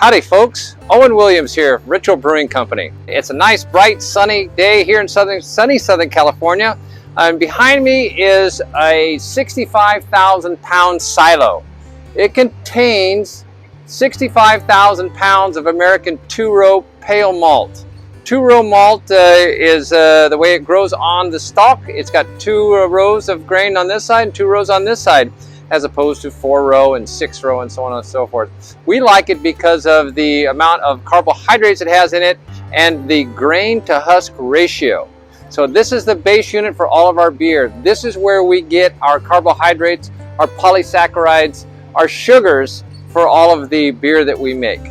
Howdy folks, Owen Williams here, Ritual Brewing Company. It's a nice, bright, sunny day here in sunny Southern California. And behind me is a 65,000 pound silo. It contains 65,000 pounds of American two-row pale malt. Two-row malt is the way it grows on the stalk. It's got two rows of grain on this side and two rows on this side, as opposed to 4-row and 6-row and so on and so forth. We like it because of the amount of carbohydrates it has in it and the grain to husk ratio. So this is the base unit for all of our beer. This is where we get our carbohydrates, our polysaccharides, our sugars for all of the beer that we make.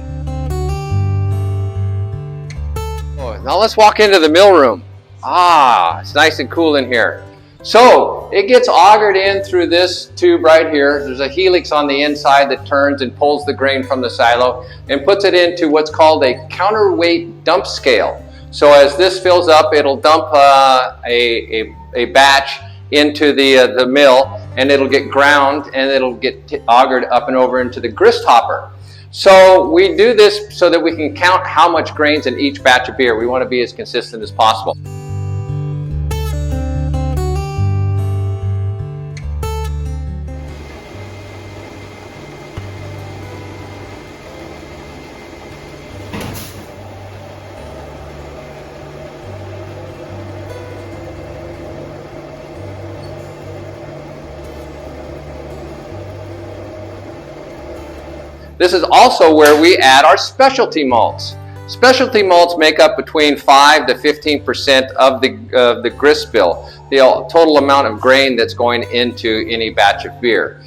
Now let's walk into the mill room. It's nice and cool in here. So it gets augered in through this tube right here. There's a helix on the inside that turns and pulls the grain from the silo and puts it into what's called a counterweight dump scale. So as this fills up, it'll dump a batch into the mill, and it'll get ground and it'll get augered up and over into the grist hopper. So we do this so that we can count how much grain's in each batch of beer. We want to be as consistent as possible. This is also where we add our specialty malts. Specialty malts make up between 5 to 15% of the grist bill, the total amount of grain that's going into any batch of beer.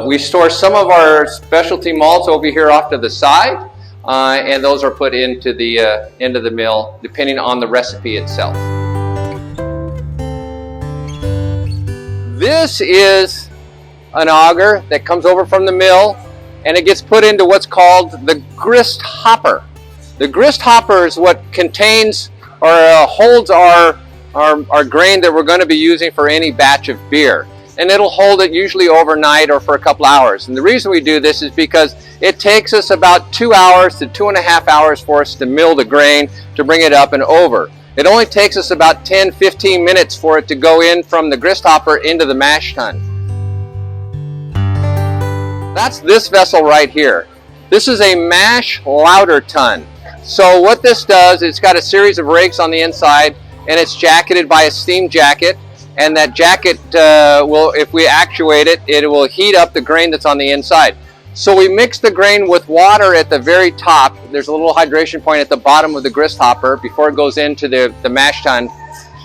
We store some of our specialty malts over here off to the side, and those are put into the mill depending on the recipe itself. This is an auger that comes over from the mill, and it gets put into what's called the grist hopper. The grist hopper is what contains or holds our grain that we're going to be using for any batch of beer. And it'll hold it usually overnight or for a couple hours. And the reason we do this is because it takes us about 2 hours to 2.5 hours for us to mill the grain to bring it up and over. It only takes us about 10-15 minutes for it to go in from the grist hopper into the mash tun. That's this vessel right here. This is a mash lauter tun. So what this does, it's got a series of rakes on the inside, and it's jacketed by a steam jacket. And that jacket will, if we actuate it, it will heat up the grain that's on the inside. So we mix the grain with water at the very top. There's a little hydration point at the bottom of the grist hopper before it goes into the mash tun.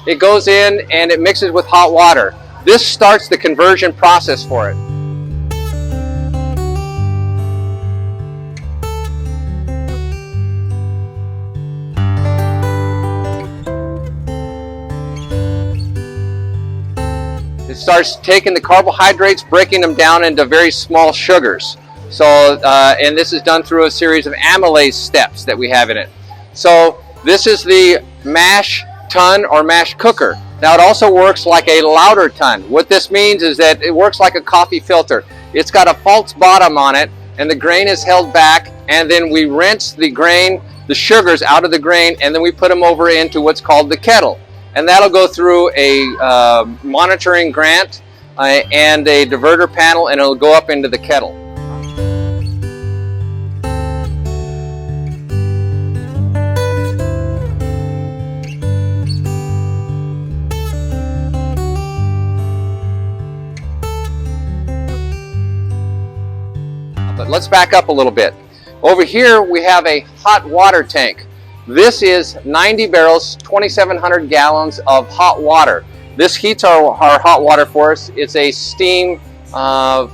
It goes in and it mixes with hot water. This starts the conversion process for it. It starts taking the carbohydrates, breaking them down into very small sugars. So, and this is done through a series of amylase steps that we have in it. So this is the mash tun or mash cooker. Now it also works like a lauter tun. What this means is that it works like a coffee filter. It's got a false bottom on it, and the grain is held back, and then we rinse the grain, the sugars out of the grain, and then we put them over into what's called the kettle. And that'll go through a monitoring grant and a diverter panel, and it'll go up into the kettle. But let's back up a little bit. Over here we have a hot water tank. This is 90 barrels, 2,700 gallons of hot water. This heats our hot water for us. It's a steam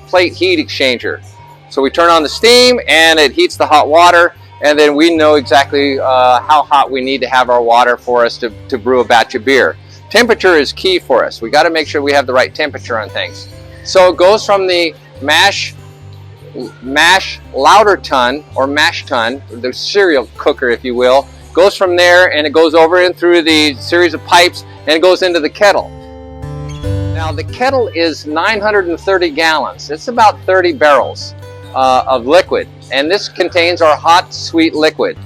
plate heat exchanger. So we turn on the steam and it heats the hot water, and then we know exactly how hot we need to have our water for us to brew a batch of beer. Temperature is key for us. We got to make sure we have the right temperature on things. So it goes from the mash lauter tun or mash tun, the cereal cooker if you will, goes from there and it goes over in through the series of pipes and it goes into the kettle. Now the kettle is 930 gallons. It's about 30 barrels. of liquid, and this contains our hot sweet liquid.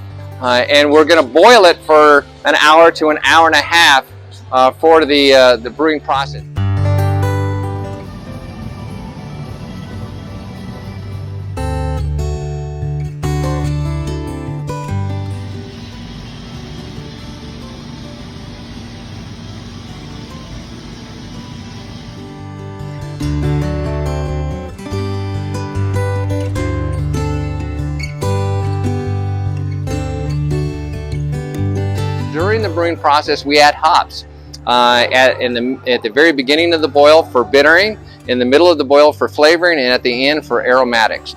And we're going to boil it for an hour to an hour and a half for the brewing process. During the brewing process, we add hops at the very beginning of the boil for bittering, in the middle of the boil for flavoring, and at the end for aromatics.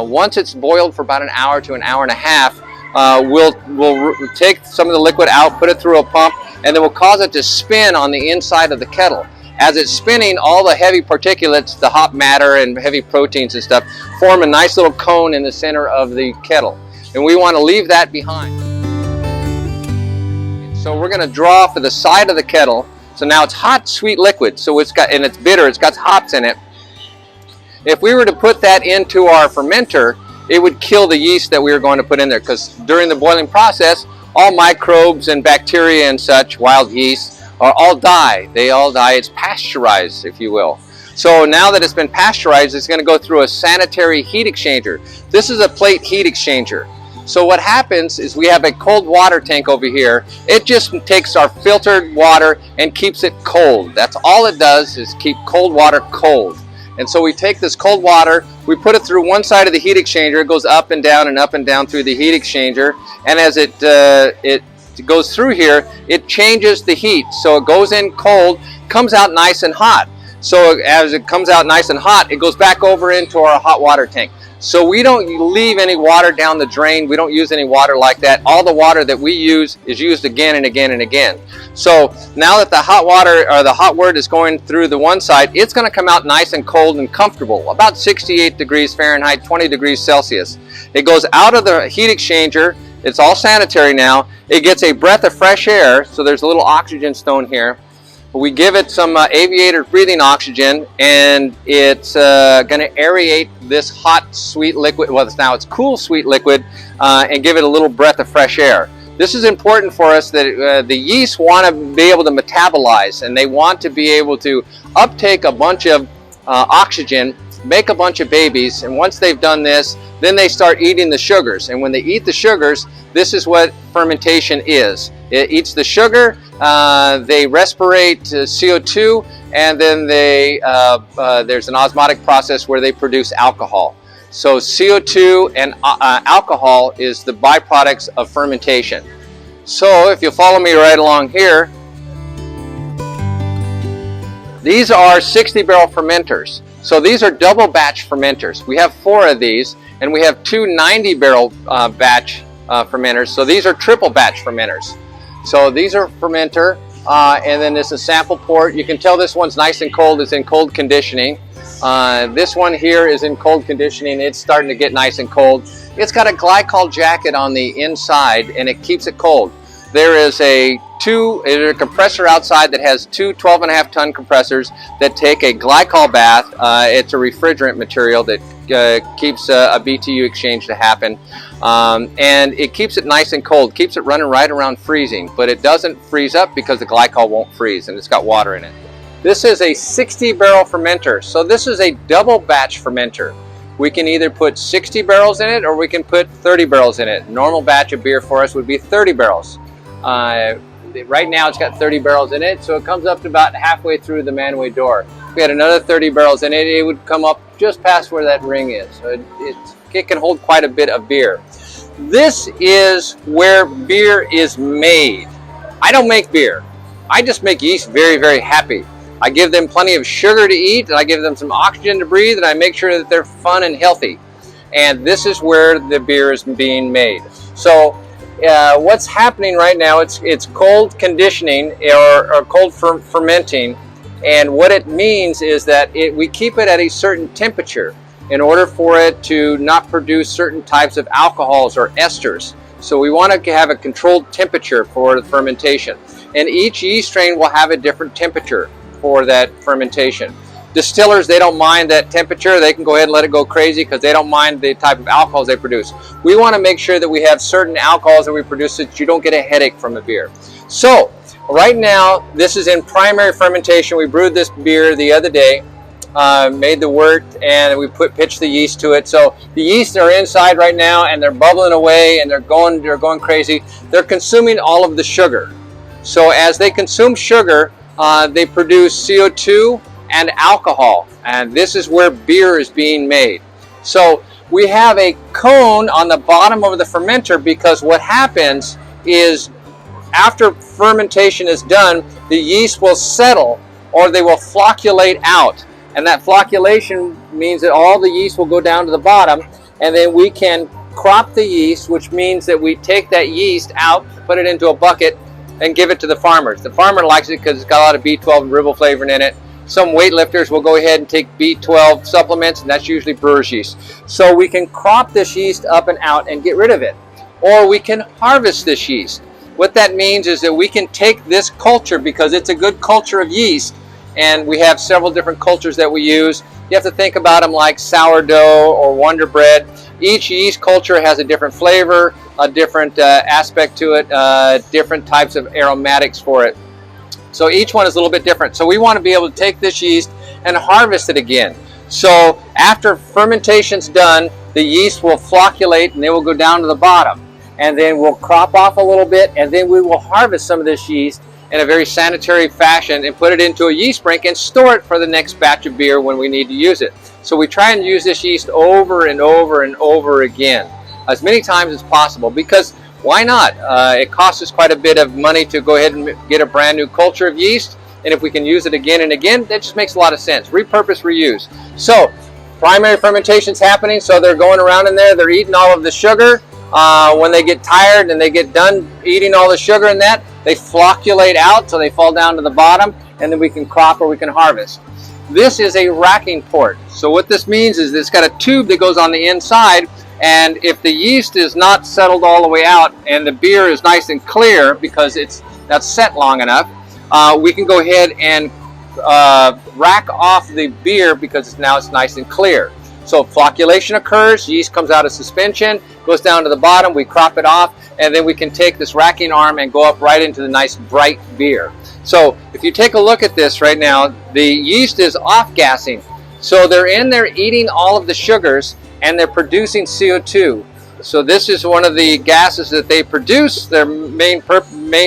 Once it's boiled for about an hour to an hour and a half, we'll take some of the liquid out, put it through a pump, and then we'll cause it to spin on the inside of the kettle. As it's spinning, all the heavy particulates, the hop matter and heavy proteins and stuff, form a nice little cone in the center of the kettle. And we want to leave that behind. So we're going to draw for the side of the kettle. So now it's hot, sweet liquid. So it's got, and it's bitter, it's got hops in it. If we were to put that into our fermenter, it would kill the yeast that we were going to put in there, because during the boiling process, all microbes and bacteria and such, wild yeast, all die. They all die. It's pasteurized, if you will. So now that it's been pasteurized, it's going to go through a sanitary heat exchanger. This is a plate heat exchanger. So what happens is we have a cold water tank over here. It just takes our filtered water and keeps it cold. That's all it does, is keep cold water cold. And so we take this cold water, we put it through one side of the heat exchanger. It goes up and down through the heat exchanger. And as it goes through here, it changes the heat. So it goes in cold, comes out nice and hot. So as it comes out nice and hot, it goes back over into our hot water tank. So we don't leave any water down the drain. We don't use any water like that. All the water that we use is used again and again and again. So now that the hot water, or the hot wort, is going through the one side, it's going to come out nice and cold and comfortable, about 68 degrees Fahrenheit, 20 degrees Celsius. It goes out of the heat exchanger. It's all sanitary now. It gets a breath of fresh air, so there's a little oxygen stone here. We give it some aviator breathing oxygen, and it's going to aerate this hot sweet liquid, well now it's cool sweet liquid, and give it a little breath of fresh air. This is important for us, that the yeast want to be able to metabolize, and they want to be able to uptake a bunch of oxygen, make a bunch of babies, and once they've done this, then they start eating the sugars. And when they eat the sugars, this is what fermentation is. It eats the sugar, they respirate CO2, and then there's an osmotic process where they produce alcohol. So CO2 and alcohol is the byproducts of fermentation. So if you follow me right along here, these are 60-barrel fermenters. So these are double batch fermenters. We have 4 of these, and we have 2 90-barrel batch fermenters. So these are triple batch fermenters. So these are fermenter, and then this is sample port. You can tell this one's nice and cold. It's in cold conditioning. This one here is in cold conditioning. It's starting to get nice and cold. It's got a glycol jacket on the inside, and it keeps it cold. There is a compressor outside that has 2 12.5-ton compressors that take a glycol bath. It's a refrigerant material that keeps a BTU exchange to happen. And it keeps it nice and cold, keeps it running right around freezing, but it doesn't freeze up because the glycol won't freeze, and it's got water in it. This is a 60-barrel fermenter, so this is a double batch fermenter. We can either put 60 barrels in it, or we can put 30 barrels in it. A normal batch of beer for us would be 30 barrels. Right now it's got 30 barrels in it, so it comes up to about halfway through the manway door. If we had another 30 barrels in it, it would come up just past where that ring is. So it can hold quite a bit of beer. This is where beer is made. I don't make beer. I just make yeast very, very happy. I give them plenty of sugar to eat, and I give them some oxygen to breathe, and I make sure that they're fun and healthy. And this is where the beer is being made. So what's happening right now, it's cold conditioning or cold fermenting, and what it means is that we keep it at a certain temperature. in order for it to not produce certain types of alcohols or esters. So we want to have a controlled temperature for the fermentation. And each yeast strain will have a different temperature for that fermentation. Distillers, they don't mind that temperature. They can go ahead and let it go crazy because they don't mind the type of alcohols they produce. We want to make sure that we have certain alcohols that we produce so that you don't get a headache from a beer. So right now, this is in primary fermentation. We brewed this beer the other day, made the wort, and we pitched the yeast to it. So the yeast are inside right now, and they're bubbling away, and they're going crazy. They're consuming all of the sugar. So as they consume sugar, they produce CO2 and alcohol, and this is where beer is being made. So we have a cone on the bottom of the fermenter, because what happens is after fermentation is done, the yeast will settle, or they will flocculate out, and that flocculation means that all the yeast will go down to the bottom, and then we can crop the yeast, which means that we take that yeast out, put it into a bucket, and give it to the farmers. The farmer likes it because it's got a lot of B12 and riboflavin in it. Some weightlifters will go ahead and take B12 supplements, and that's usually brewer's yeast. So we can crop this yeast up and out and get rid of it. Or we can harvest this yeast. What that means is that we can take this culture, because it's a good culture of yeast, and we have several different cultures that we use. You have to think about them like sourdough or Wonder Bread. Each yeast culture has a different flavor, a different aspect to it, different types of aromatics for it. So each one is a little bit different. So we want to be able to take this yeast and harvest it again. So after fermentation's done, the yeast will flocculate, and they will go down to the bottom. And then we'll crop off a little bit, and then we will harvest some of this yeast in a very sanitary fashion and put it into a yeast brink and store it for the next batch of beer when we need to use it. So we try and use this yeast over and over and over again, as many times as possible, because why not? It costs us quite a bit of money to go ahead and get a brand new culture of yeast, and if we can use it again and again, that just makes a lot of sense. Repurpose, reuse. So primary fermentation's happening, so they're going around in there, they're eating all of the sugar. When they get tired and they get done eating all the sugar in that, they flocculate out, so they fall down to the bottom, and then we can crop or we can harvest. This is a racking port. So what this means is it's got a tube that goes on the inside, and if the yeast is not settled all the way out and the beer is nice and clear because that's set long enough, we can go ahead and rack off the beer because now it's nice and clear. So flocculation occurs, yeast comes out of suspension, goes down to the bottom, we crop it off, and then we can take this racking arm and go up right into the nice bright beer. So if you take a look at this right now, the yeast is off-gassing. So they're in there eating all of the sugars, and they're producing CO2. So this is one of the gases that they produce. Their main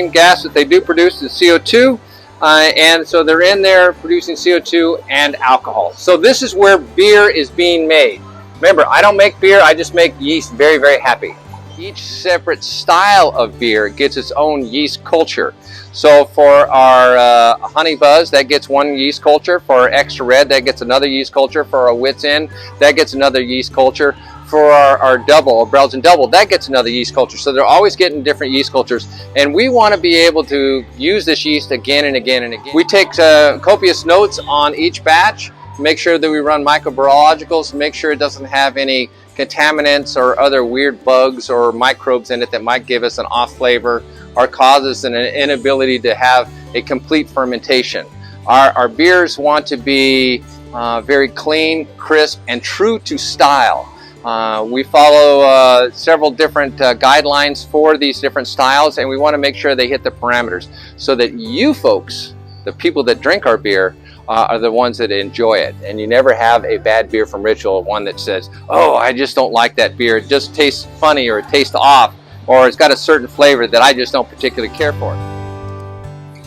gas that they do produce is CO2. And so they're in there producing CO2 and alcohol. So this is where beer is being made. Remember, I don't make beer, I just make yeast very, very happy. Each separate style of beer gets its own yeast culture. So for our Honey Buzz, that gets one yeast culture. For our Extra Red, that gets another yeast culture. For our Wits End, that gets another yeast culture. For our Double, Belgian Double, that gets another yeast culture. So they're always getting different yeast cultures. And we want to be able to use this yeast again and again and again. We take copious notes on each batch, make sure that we run microbiologicals, make sure it doesn't have any contaminants or other weird bugs or microbes in it that might give us an off flavor or causes an inability to have a complete fermentation. Our beers want to be very clean, crisp, and true to style. We follow several different guidelines for these different styles, and we want to make sure they hit the parameters so that you folks, the people that drink our beer, are the ones that enjoy it. And you never have a bad beer from Ritual, one that says, oh, I just don't like that beer, it just tastes funny, or it tastes off, or it's got a certain flavor that I just don't particularly care for.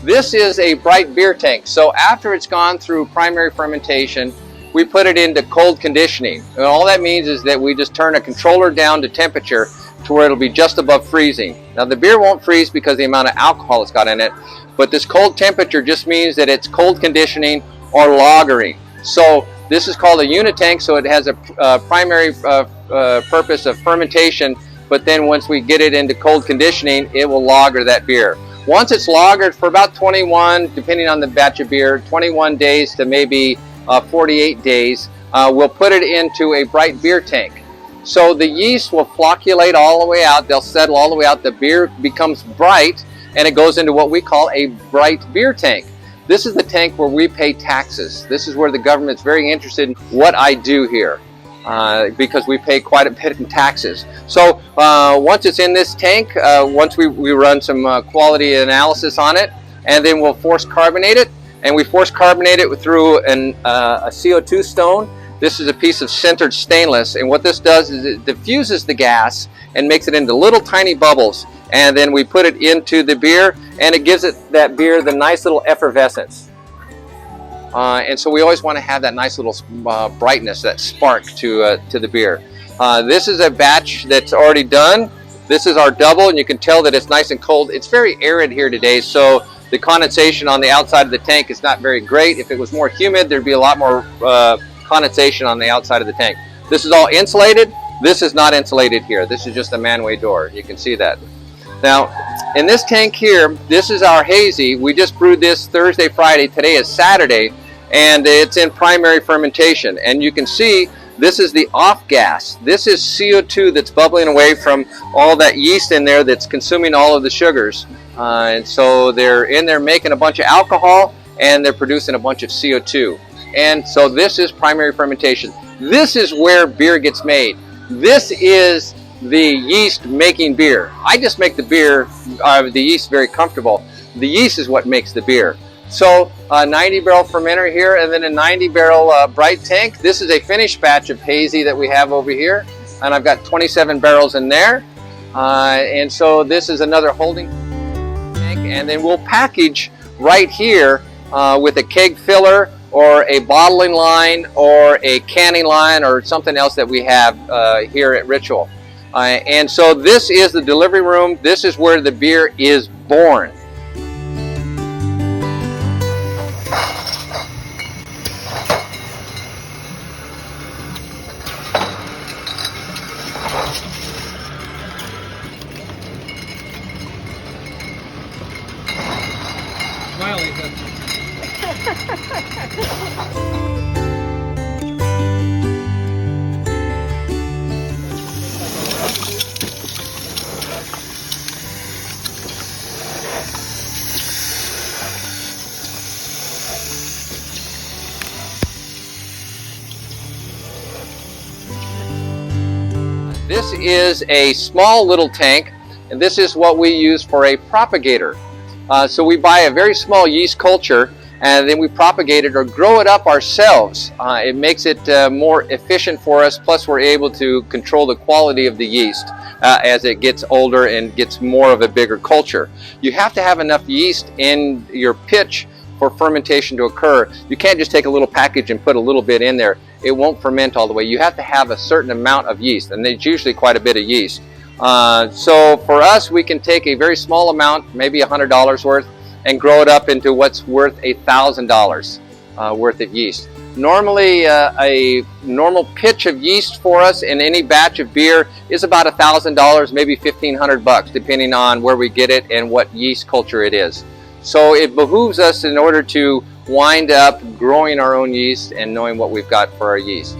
This is a bright beer tank. So after it's gone through primary fermentation, we put it into cold conditioning. And all that means is that we just turn a controller down to temperature to where it'll be just above freezing. Now the beer won't freeze because of the amount of alcohol it's got in it, but this cold temperature just means that it's cold conditioning or lagering. So this is called a unitank, so it has a primary purpose of fermentation, but then once we get it into cold conditioning, it will lager that beer. Once it's lagered for about 21, depending on the batch of beer, 21 days to maybe 48 days, we'll put it into a bright beer tank. So the yeast will flocculate all the way out, they'll settle all the way out, the beer becomes bright, and it goes into what we call a bright beer tank. This is the tank where we pay taxes. This is where the government's very interested in what I do here, because we pay quite a bit in taxes. So once it's in this tank, once we run some quality analysis on it, and then we'll force carbonate it, and we force carbonate it through a CO2 stone. This is a piece of sintered stainless, and what this does is it diffuses the gas and makes it into little tiny bubbles, and then we put it into the beer, and it gives that beer the nice little effervescence. And so we always want to have that nice little brightness, that spark to the beer. This is a batch that's already done. This is our double, and you can tell that it's nice and cold. It's very arid here today, so the condensation on the outside of the tank is not very great. If it was more humid, there'd be a lot more condensation on the outside of the tank. This is all insulated. This is not insulated here. This is just a man-way door. You can see that. Now, in this tank here, this is our hazy. We just brewed this Thursday, Friday. Today is Saturday, and it's in primary fermentation. And you can see this is the off gas. This is CO2 that's bubbling away from all that yeast in there that's consuming all of the sugars. And so they're in there making a bunch of alcohol, and they're producing a bunch of CO2. And so this is primary fermentation. This is where beer gets made. This is the yeast making beer. I just make the beer, the yeast very comfortable. The yeast is what makes the beer. So a 90 barrel fermenter here, and then a 90 barrel bright tank. This is a finished batch of hazy that we have over here, and I've got 27 barrels in there. And so this is another holding tank, and then we'll package right here with a keg filler or a bottling line or a canning line or something else that we have here at Ritual. And so this is the delivery room. This is where the beer is born. This is a small little tank, and this is what we use for a propagator. So we buy a very small yeast culture, and then we propagate it or grow it up ourselves. It makes it more efficient for us, plus we're able to control the quality of the yeast as it gets older and gets more of a bigger culture. You have to have enough yeast in your pitch for fermentation to occur. You can't just take a little package and put a little bit in there. It won't ferment all the way. You have to have a certain amount of yeast, and it's usually quite a bit of yeast. So for us, we can take a very small amount, maybe $100 worth, and grow it up into what's worth $1,000 worth of yeast. Normally, a normal pitch of yeast for us in any batch of beer is about $1,000, maybe $1,500 depending on where we get it and what yeast culture it is. So it behooves us, in order to wind up growing our own yeast and knowing what we've got for our yeast.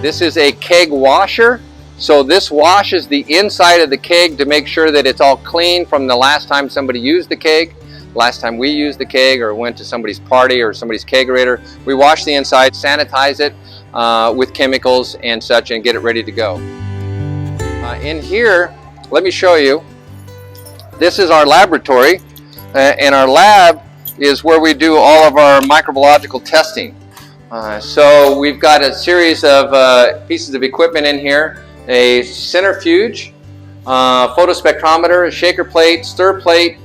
This is a keg washer. So this washes the inside of the keg to make sure that it's all clean from the last time somebody used the keg, last time we used the keg or went to somebody's party or somebody's kegerator. We wash the inside, sanitize it with chemicals and such, and get it ready to go. In here, let me show you. This is our laboratory, and our lab is where we do all of our microbiological testing. So we've got a series of pieces of equipment in here: a centrifuge, photospectrometer, a shaker plate, stir plate,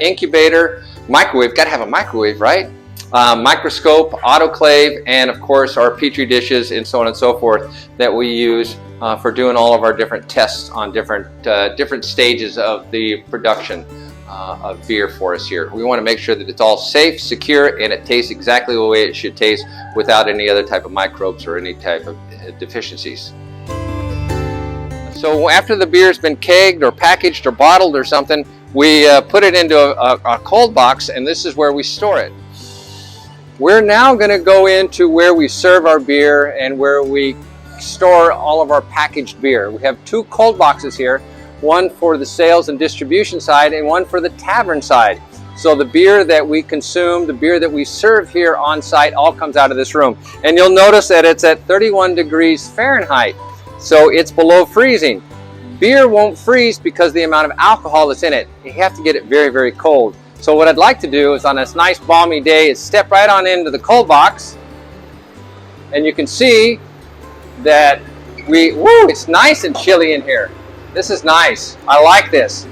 incubator, microwave. Got to have a microwave, right? Microscope, autoclave, and of course our petri dishes and so on and so forth that we use for doing all of our different tests on different stages of the production of beer for us here. We want to make sure that it's all safe, secure, and it tastes exactly the way it should taste without any other type of microbes or any type of deficiencies. So after the beer's been kegged or packaged or bottled or something, we put it into a cold box, and this is where we store it. We're now going to go into where we serve our beer and where we store all of our packaged beer. We have 2 cold boxes here, one for the sales and distribution side and one for the tavern side. So the beer that we consume, the beer that we serve here on site all comes out of this room. And you'll notice that it's at 31 degrees Fahrenheit, so it's below freezing. Beer won't freeze because of the amount of alcohol that's in it. You have to get it very, very cold. So what I'd like to do is on this nice balmy day is step right on into the cold box, and you can see that it's nice and chilly in here. This is nice. I like this.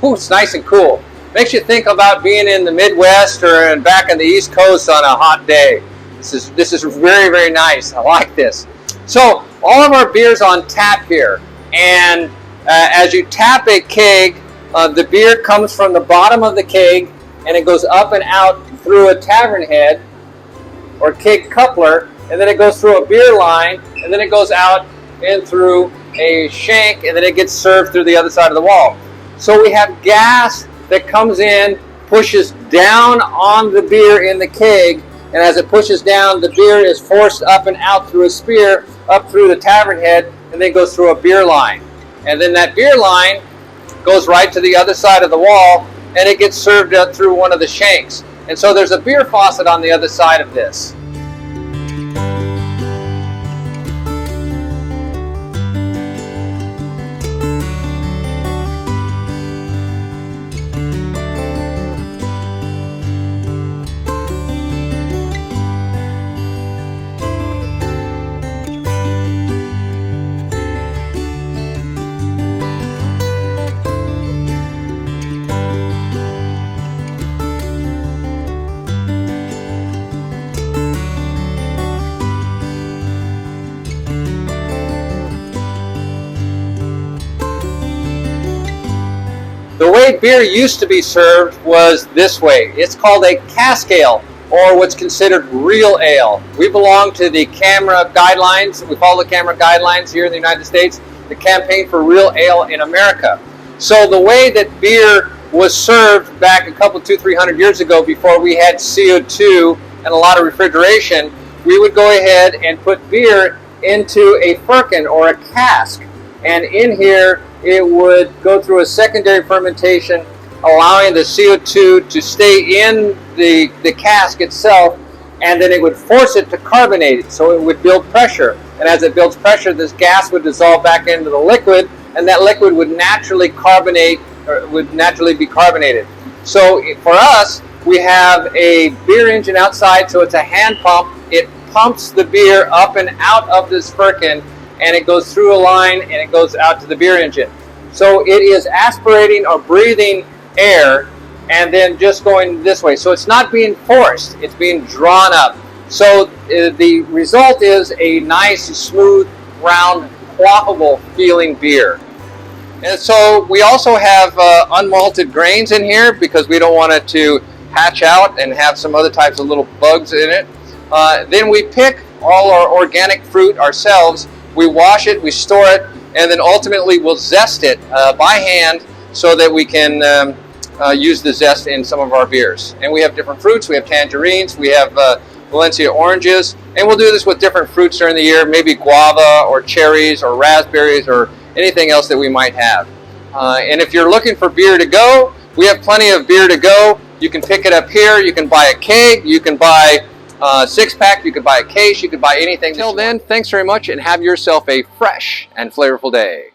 Ooh, it's nice and cool. Makes you think about being in the Midwest or back on the East Coast on a hot day. This is very, very nice. I like this. So all of our beer's on tap here, and as you tap a keg, the beer comes from the bottom of the keg and it goes up and out through a tavern head or keg coupler, and then it goes through a beer line, and then it goes out and through a shank, and then it gets served through the other side of the wall. So we have gas that comes in, pushes down on the beer in the keg, and as it pushes down, the beer is forced up and out through a spear, up through the tavern head, and then goes through a beer line. And then that beer line goes right to the other side of the wall, and it gets served up through one of the shanks. And so there's a beer faucet on the other side of this. The way beer used to be served was this way. It's called a cask ale, or what's considered real ale. We belong to the CAMRA guidelines. We follow the CAMRA guidelines here in the United States, the Campaign for Real Ale in America. So the way that beer was served back a couple, 200-300 years ago, before we had CO2 and a lot of refrigeration, we would go ahead and put beer into a firkin or a cask. And in here, it would go through a secondary fermentation, allowing the CO2 to stay in the cask itself, and then it would force it to carbonate, so it would build pressure. And as it builds pressure, this gas would dissolve back into the liquid, and that liquid would naturally carbonate, or would naturally be carbonated. So for us, we have a beer engine outside, so it's a hand pump. It pumps the beer up and out of this firkin, and it goes through a line and it goes out to the beer engine. So it is aspirating or breathing air and then just going this way. So it's not being forced, it's being drawn up. So the result is a nice, smooth, round, quaffable feeling beer. And so we also have unmalted grains in here because we don't want it to hatch out and have some other types of little bugs in it. Then we pick all our organic fruit ourselves. We wash it, we store it, and then ultimately we'll zest it by hand so that we can use the zest in some of our beers. And we have different fruits. We have tangerines, we have Valencia oranges, and we'll do this with different fruits during the year, maybe guava or cherries or raspberries or anything else that we might have. And if you're looking for beer to go, we have plenty of beer to go. You can pick it up here. You can buy a keg. You can buy a six-pack. You can buy a case. You can buy anything. Until then, thanks very much and have yourself a fresh and flavorful day.